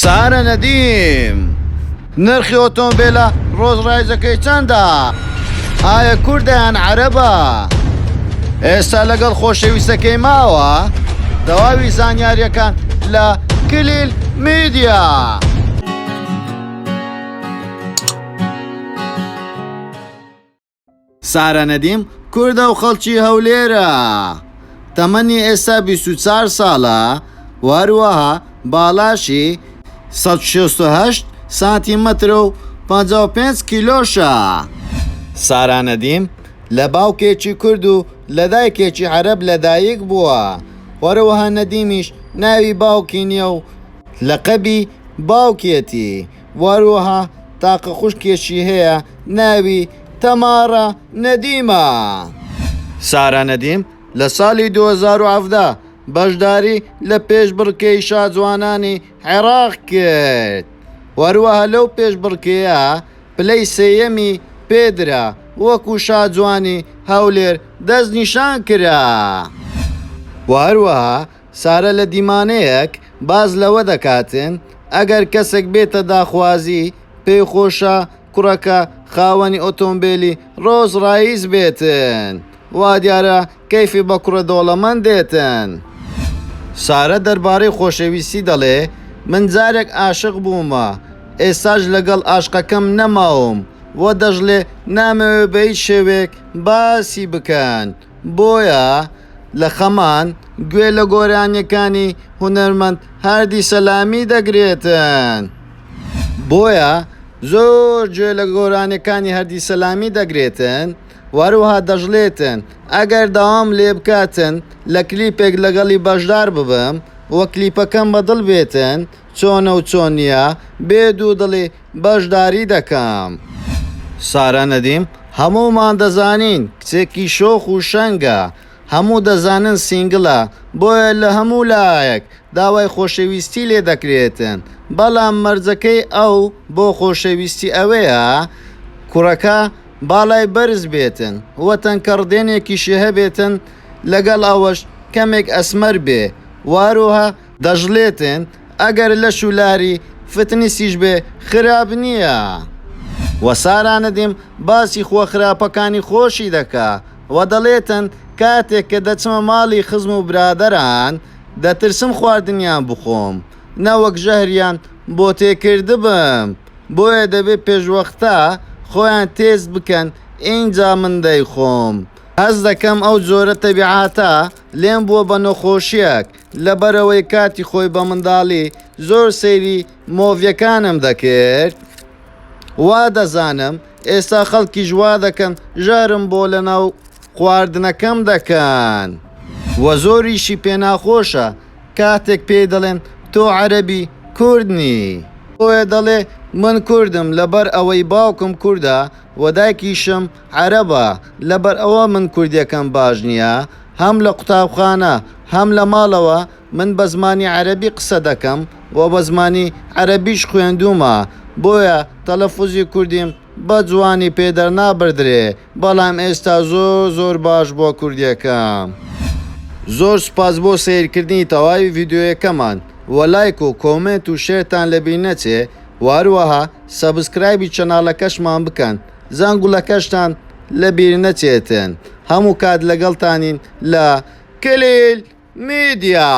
سارە نەدیم، نرخی ئۆتۆمبیلە ڕۆژڕایزەکەی چەندە؟ ئایا کوردیان عەرەبە؟ ئێستا لەگەڵ خۆشەویستەکەی ماوە؟ تەواوی زانیاریەکان لە کلیل میدیا. سارە نەدیم کوردە و خەڵکی هەولێرە. تەمەنی ئێستا 24 ساڵە، وەروەها باڵاشی 168 سانتیمەتر و 55 کیلۆشە. سارە نەدیم لە باوکێکی کورد و لە دایکێکی عەرەب لەدایک بووە. وەروەها نەدیمیش ناوی باوکی نییە و لەقەبی باوکێتی. وەروەها تاقە خوشکێکی هەیە ناوی تەمارە نەدیمە. سارە نەدیم لە ساڵی 2017 بەشداری لە پێشبڕکێی شاجوانانی عێراق کرد. وەروەها لەو پێشبڕکێیە پلەی سێیەمی پێدرا وەکو شاجوانی هەولێر دەستنیشان کرا. وەروەها سارە لە دیمانەیەک باز لەوە دەکاتن ئەگەر کەسێک بێتە داخوازی پێی خۆشە کوڕەکە خاوەنی ئۆتۆمبیلی ڕۆژڕایز بێتن، وا دیارە کەیفی بە کوڕە دۆڵەمەند دێتن. سارە دەربارەی خۆشەویستی دەڵێ من جارێک عاشق بوومە، ئێستاش لەگەڵ عاشقەکەم نەماوم وە دەژڵێ نامەوێ بە هیچ شێوێک باسی بکەن، بۆیە لە خەمان گوێ لە گۆرانیەکانی هونەرمەند هەردی سەلامی دەگرێتن. بۆیە زۆر گوێ لە گۆرانیەکانی هەردی سەلامی دەگرێتن. وەروەها دەژڵێتن ئەگەر داوام لێ بکاتن لە کلیپێک لەگەڵی بەشدار ببم وە کلیپەکەم بەدڵ بێتن چۆنە و چۆن نییە بێ دوو دڵی بەشداری دەکەم. سارە نەدیم هەموومان دەزانین کچێکی شۆخ و شەنگە، هەموو دەزانن سینگڵە، بۆیە لە هەموو لایەک داوای خۆشەویستی لێ دەکرێتن. بەڵام مەرجەکەی ئەو بۆ خۆشەویستی ئەوەیە کوڕەکە باڵای بەرز بێتن وە تەنکەڕدێنێکیشی هەبێتن، لەگەڵ ئەوەش کەمێک ئەسمەر بێ. واروها دەژڵێتن ئەگەر لە شولاری فتنیسیش بێ خراپ نییە. وە سارە نەدیم باسی خۆخراپەکانی خۆشی دەکا وە دەڵێتن کاتێک کە دەچمە ماڵی خزم و برادەران دەترسم خواردنیان بخۆم، نەوەک ژەهریان بۆ تێکردبم، بۆیە دەبێت پێشوەختە خۆیان تێست بکەن ئینجا من دەیخۆم. هەز دەکەم ئەو جۆرە تەبیعاتە لێم بووە بە نەخۆشیەک لەبەرەوەی کاتی خۆی بە منداڵی زۆر سەیری مۆڤیەکانم دەکرد. وا دەزانم ئێستا خەڵکی ژوا دەکەن ژارم بۆ لەناو خواردنەکەم دەکەن وە زۆریشی پێناخۆشە کاتێک پێی دەڵێن تۆ عەرەبی کوردنی. بۆیە دەڵێ من کوردم لەبەر ئەوەی باوکم کووردە و دایکیشم عەرەبە، لەبەر ئەوە من کوردیەکەم باش نییە. هەم لە قوتابخانە هەم لە ماڵەوە من بە زمانی عەرەبی قسە دەکەم و بە زمانی عەرەبیش خوێندومە، بۆیە تەلەفوزی کوردیم بە جوانی پێدەرنابردرێ، بەڵام ئێستا زۆر باش بۆ کوردیەکەم. زۆر سوپاس بۆ سیرکردنی تەواوی ڤیدیۆیەکەمان وە لایک و کۆمنت و شێرتان لەبیر نەچێ. واروەها سەبسکرایبی چەناڵەکەشمان بکەن، زەنگوڵەکەشتان لەبیر نەچێتن. هەموو کات لەگەڵتانین لە کلیل میدیا.